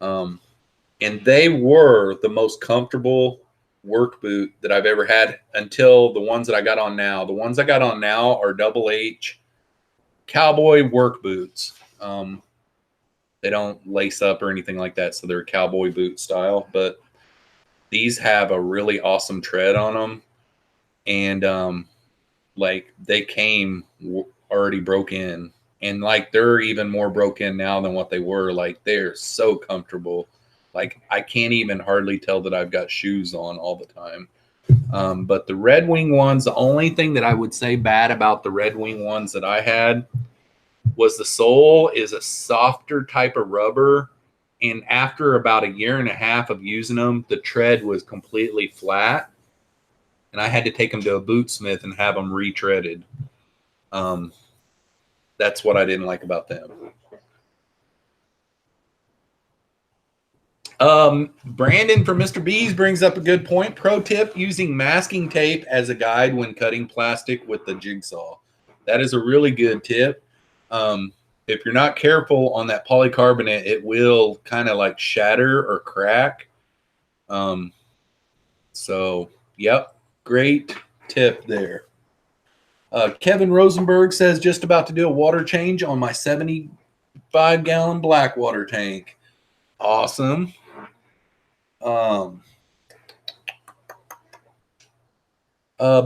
And they were the most comfortable work boot that I've ever had until the ones that I got on now. The ones I got on now are Double H cowboy work boots. They don't lace up or anything like that, so they're cowboy boot style. But these have a really awesome tread on them, and like they came already broke in, and like they're even more broke in now than what they were. Like they're so comfortable. Like I can't even hardly tell that I've got shoes on all the time. But the Red Wing ones, the only thing that I would say bad about the Red Wing ones that I had was the sole is a softer type of rubber. And after about a year and a half of using them, the tread was completely flat. And I had to take them to a bootsmith and have them retreaded. That's what I didn't like about them. Brandon from Mr. B's brings up a good point. Pro tip, using masking tape as a guide when cutting plastic with the jigsaw. That is a really good tip. If you're not careful on that polycarbonate, it will kind of like shatter or crack. So, yep, great tip there. Kevin Rosenberg says, just about to do a water change on my 75-gallon black water tank. Awesome.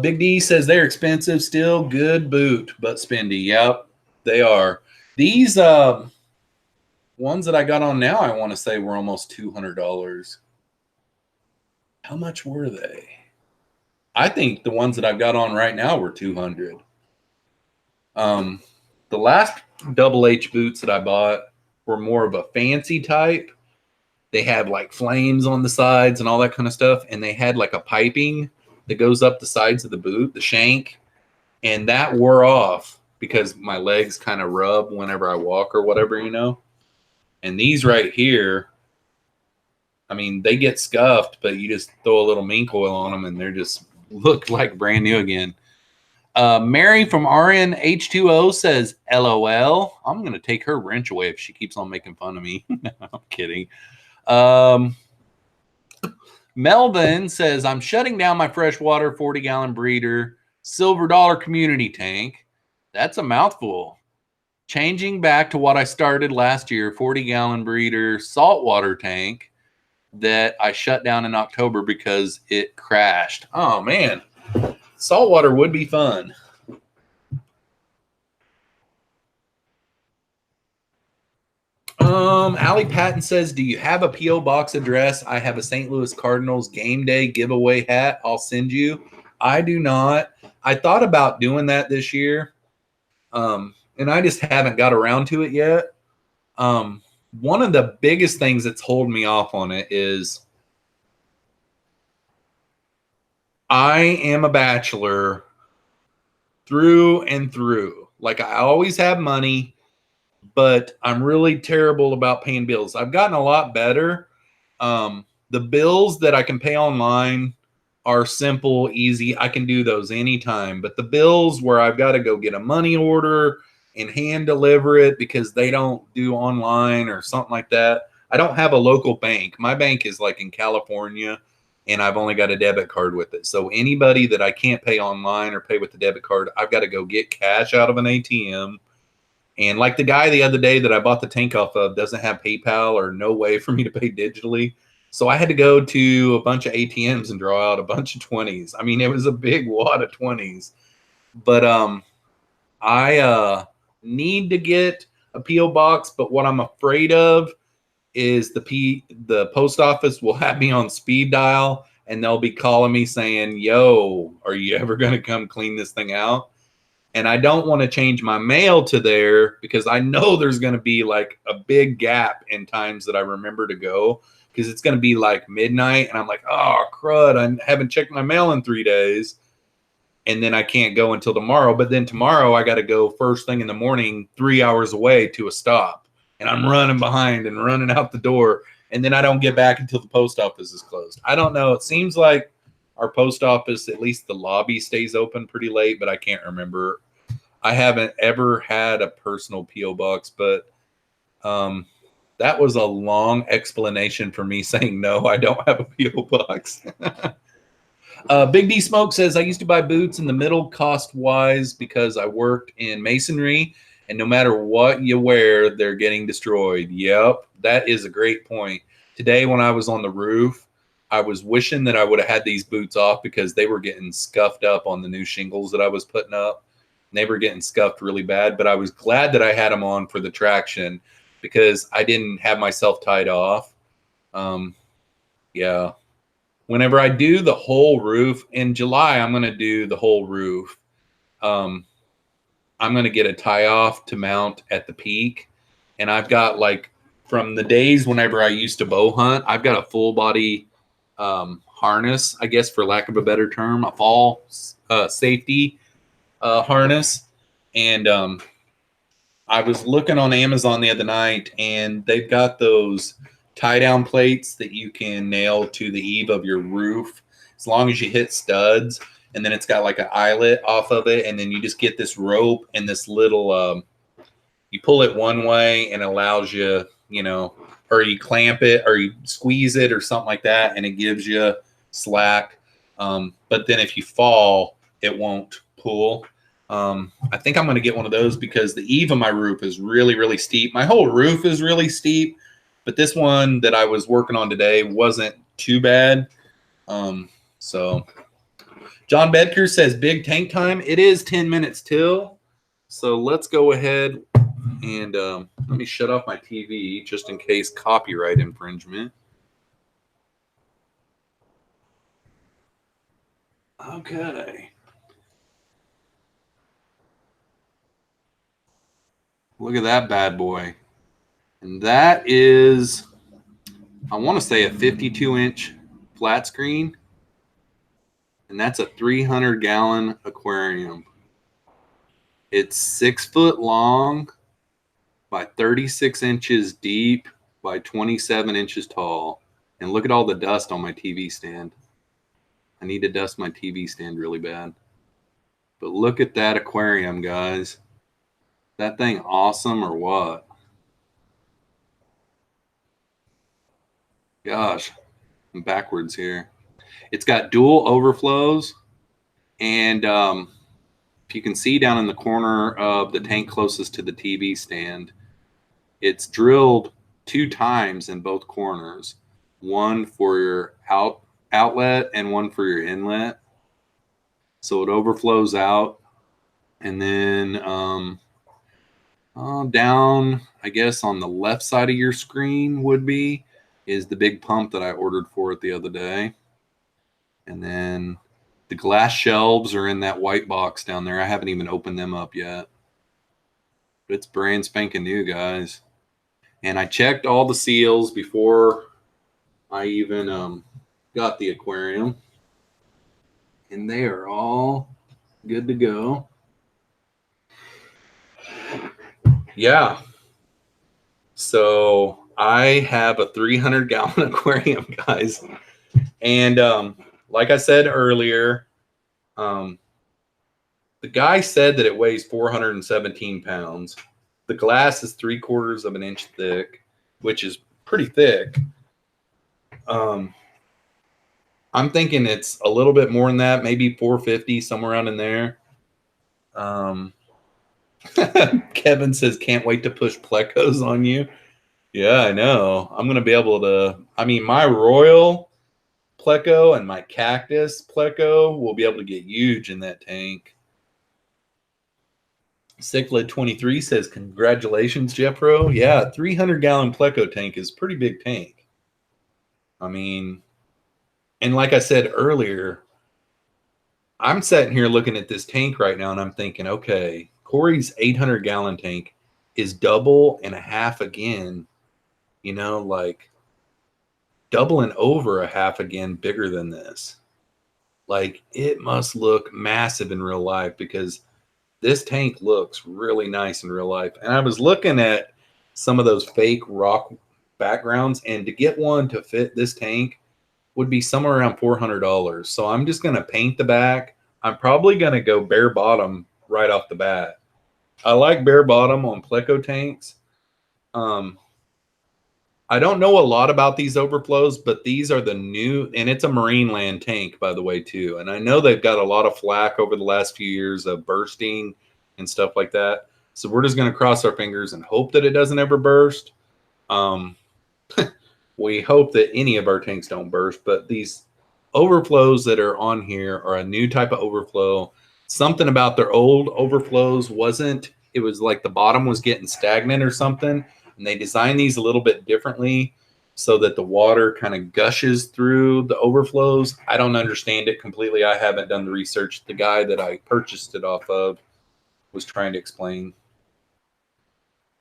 Big D says they're expensive still. Good boot, but spendy. Yep, they are. These ones that I got on now, I want to say were almost $200. How much were they? I think the ones that I've got on right now were $200. The last Double H boots that I bought were more of a fancy type. They had like flames on the sides and all that kind of stuff. And they had like a piping that goes up the sides of the boot, the shank. And that wore off because my legs kind of rub whenever I walk or whatever, you know. And these right here, I mean, they get scuffed, but you just throw a little mink oil on them and they're just look like brand new again. Mary from RNH2O says, LOL. I'm going to take her wrench away if she keeps on making fun of me. I'm kidding. Melvin says, I'm shutting down my freshwater 40-gallon breeder Silver Dollar community tank. That's a mouthful. Changing back to what I started last year, 40-gallon breeder saltwater tank that I shut down in October because it crashed. Oh, man. Saltwater would be fun. Allie Patton says, do you have a P.O. box address? I have a St. Louis Cardinals game day giveaway hat I'll send you. I do not. I thought about doing that this year, and I just haven't got around to it yet. One of the biggest things that's holding me off on it is I am a bachelor through and through. Like, I always have money, but I'm really terrible about paying bills. I've gotten a lot better. The bills that I can pay online are simple, easy. I can do those anytime. But the bills where I've got to go get a money order and hand deliver it because they don't do online or something like that. I don't have a local bank. My bank is like in California, and I've only got a debit card with it. So anybody that I can't pay online or pay with the debit card, I've got to go get cash out of an ATM. And like the guy the other day that I bought the tank off of doesn't have PayPal or no way for me to pay digitally. So I had to go to a bunch of ATMs and draw out a bunch of 20s. I mean, it was a big wad of 20s. But I need to get a PO box, but what I'm afraid of is the post office will have me on speed dial and they'll be calling me saying, "Yo, are you ever going to come clean this thing out?" And I don't want to change my mail to there because I know there's going to be like a big gap in times that I remember to go, because it's going to be like midnight and I'm like, oh, crud, I haven't checked my mail in 3 days. And then I can't go until tomorrow. But then tomorrow I got to go first thing in the morning, 3 hours away to a stop. And I'm running behind and running out the door. And then I don't get back until the post office is closed. I don't know. It seems like our post office, at least the lobby, stays open pretty late, but I can't remember. I haven't ever had a personal P.O. box, but that was a long explanation for me saying no, I don't have a P.O. box. Big D Smoke says, I used to buy boots in the middle cost-wise because I worked in masonry, and no matter what you wear, they're getting destroyed. Yep, that is a great point. Today when I was on the roof, I was wishing that I would have had these boots off because they were getting scuffed up on the new shingles that I was putting up. They were getting scuffed really bad, but I was glad that I had them on for the traction because I didn't have myself tied off. Yeah. Whenever I do the whole roof in July, I'm going to do the whole roof. I'm going to get a tie off to mount at the peak. And I've got like from the days whenever I used to bow hunt, I've got a full body harness, I guess, for lack of a better term, a fall safety harness. And I was looking on Amazon the other night, and they've got those tie down plates that you can nail to the eave of your roof as long as you hit studs. And then it's got like an eyelet off of it, and then you just get this rope and this little you pull it one way and it allows you, you know, or you clamp it or you squeeze it or something like that, and it gives you slack. But then if you fall, it won't pull. I think I'm going to get one of those because the eave of my roof is really, really steep. My whole roof is really steep, but this one that I was working on today wasn't too bad. So John Bedker says, big tank time. It is 10 minutes till. So let's go ahead and let me shut off my TV just in case copyright infringement. Okay. Look at that bad boy. And that is, I want to say, a 52-inch flat screen. And that's a 300-gallon aquarium. It's 6 foot long by 36 inches deep by 27 inches tall. And look at all the dust on my TV stand. I need to dust my TV stand really bad. But look at that aquarium, guys. That thing awesome or what? Gosh, I'm backwards here. It's got dual overflows, and if you can see down in the corner of the tank closest to the TV stand, it's drilled 2 times in both corners, one for your outlet and one for your inlet. So it overflows out, and then down, I guess, on the left side of your screen is the big pump that I ordered for it the other day. And then the glass shelves are in that white box down there. I haven't even opened them up yet. But it's brand spanking new, guys. And I checked all the seals before I even got the aquarium. And they are all good to go. Yeah. So I have a 300-gallon aquarium, guys. And like I said earlier, the guy said that it weighs 417 pounds. The glass is 3/4 of an inch thick, which is pretty thick. I'm thinking it's a little bit more than that, maybe 450, somewhere around in there. Kevin says, can't wait to push plecos on you. Yeah, I know. I'm going to be able to, I mean, my royal pleco and my cactus pleco will be able to get huge in that tank. Cichlid23 says, congratulations, Jeffro. Yeah, 300-gallon pleco tank is a pretty big tank. I mean, and like I said earlier, I'm sitting here looking at this tank right now and I'm thinking, okay, Corey's 800-gallon tank is double and a half again, you know, like double and over a half again bigger than this. Like, it must look massive in real life because this tank looks really nice in real life. And I was looking at some of those fake rock backgrounds, and to get one to fit this tank would be somewhere around $400. So I'm just going to paint the back. I'm probably going to go bare bottom right off the bat. I like bare bottom on pleco tanks. I don't know a lot about these overflows, but these are the new, and it's a Marineland tank, by the way, too. And I know they've got a lot of flack over the last few years of bursting and stuff like that. So we're just going to cross our fingers and hope that it doesn't ever burst. We hope that any of our tanks don't burst, but these overflows that are on here are a new type of overflow. Something about their old overflows wasn't, it was like the bottom was getting stagnant or something. And they designed these a little bit differently so that the water kind of gushes through the overflows. I don't understand it completely. I haven't done the research. The guy that I purchased it off of was trying to explain.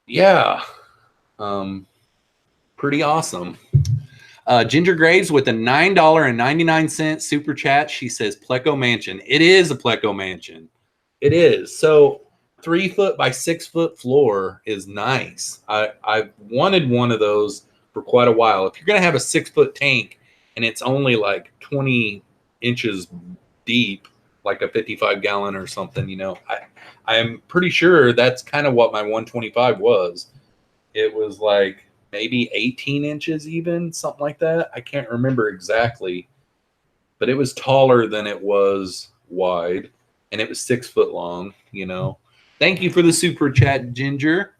Yeah. Pretty awesome. Ginger Graves with a $9.99 super chat. She says, Pleco Mansion. It is a Pleco Mansion. It is. So 3 foot by 6 foot floor is nice. I've wanted one of those for quite a while. If you're going to have a 6 foot tank and it's only like 20 inches deep, like a 55-gallon or something, you know, I'm pretty sure that's kind of what my 125 was. It was like maybe 18 inches even, something like that. I can't remember exactly, but it was taller than it was wide, and it was 6 foot long, you know. Thank you for the super chat, Ginger.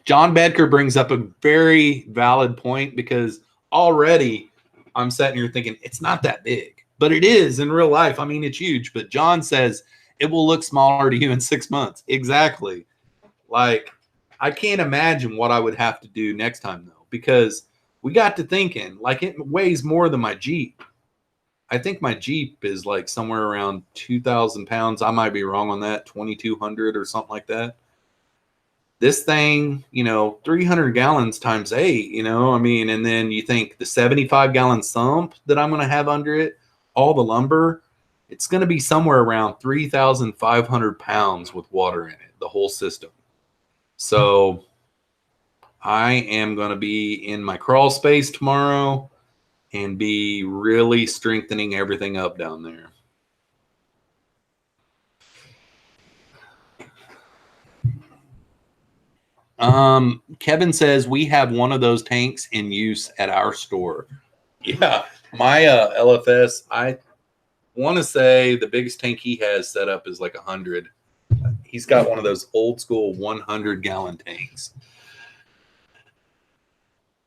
John Bedker brings up a very valid point because already I'm sitting here thinking it's not that big, but it is in real life. I mean, it's huge, but John says it will look smaller to you in 6 months. Exactly. Like, I can't imagine what I would have to do next time, though, because we got to thinking, like, it weighs more than my Jeep. I think my Jeep is like somewhere around 2,000 pounds. I might be wrong on that, 2,200 or something like that. This thing, you know, 300 gallons times 8, you know, I mean, and then you think the 75-gallon sump that I'm going to have under it, all the lumber, it's going to be somewhere around 3,500 pounds with water in it, the whole system. So I am going to be in my crawl space tomorrow and be really strengthening everything up down there. Kevin says we have one of those tanks in use at our store. Yeah, my LFS, I want to say the biggest tank he has set up is like 100. He's got one of those old school 100-gallon tanks.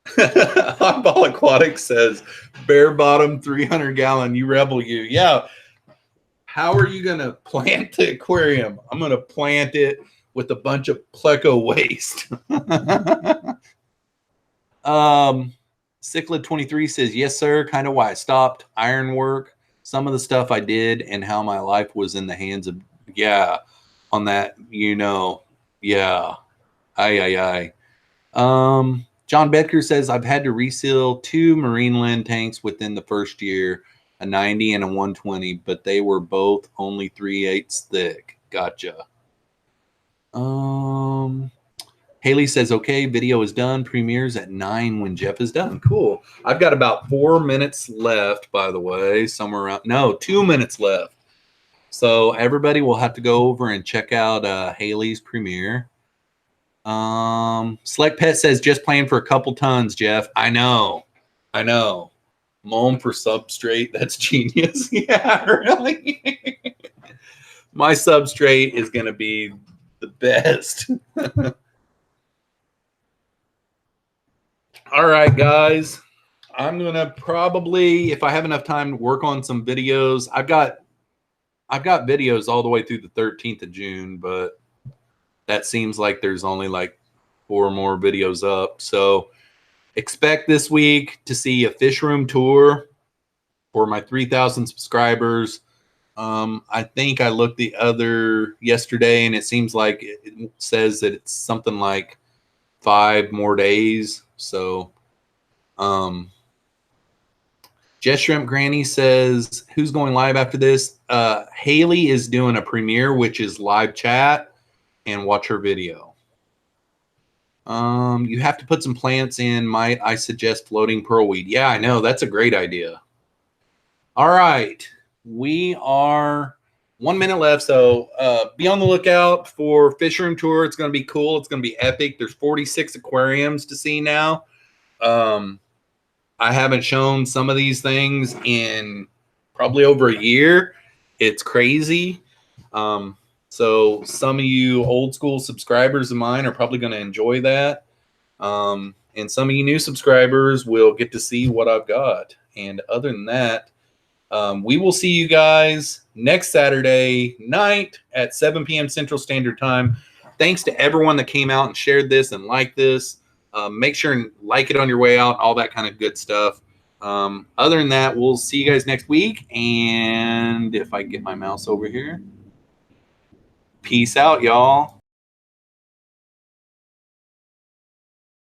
Oddball Aquatic says, bare bottom 300-gallon, you rebel you. Yeah. How are you going to plant the aquarium? I'm going to plant it with a bunch of pleco waste. Cichlid23 says, yes, sir. Kind of why I stopped ironwork. Some of the stuff I did and how my life was in the hands of, yeah, on that, you know, yeah. Aye. John Bedker says, I've had to reseal 2 Marineland tanks within the first year, a 90 and a 120, but they were both only 3/8 thick. Gotcha. Haley says, okay, video is done. Premieres at 9 when Jeff is done. Cool. I've got about 4 minutes left, by the way, somewhere around. No, 2 minutes left. So everybody will have to go over and check out Haley's premiere. Select Pet says, just playing for a couple tons, Jeff. I know. Moan for substrate. That's genius. Yeah, really. My substrate is going to be the best. All right, guys. I'm going to probably, if I have enough time, work on some videos. I've got videos all the way through the 13th of June, but that seems like there's only like 4 more videos up. So expect this week to see a fish room tour for my 3,000 subscribers. I think I looked the other yesterday, and it seems like it says that it's something like 5 more days. So, Jess Shrimp Granny says, who's going live after this? Haley is doing a premiere, which is live chat, and watch her video. You have to put some plants in. Might I suggest floating pearlweed? Yeah, I know. That's a great idea. All right. We are 1 minute left, so be on the lookout for Fish Room Tour. It's going to be cool. It's going to be epic. There's 46 aquariums to see now. I haven't shown some of these things in probably over a year. It's crazy. So some of you old school subscribers of mine are probably going to enjoy that. And some of you new subscribers will get to see what I've got. And other than that, we will see you guys next Saturday night at 7 p.m. Central Standard Time. Thanks to everyone that came out and shared this and liked this. Make sure and like it on your way out, all that kind of good stuff. Other than that, we'll see you guys next week. And if I get my mouse over here, peace out, y'all.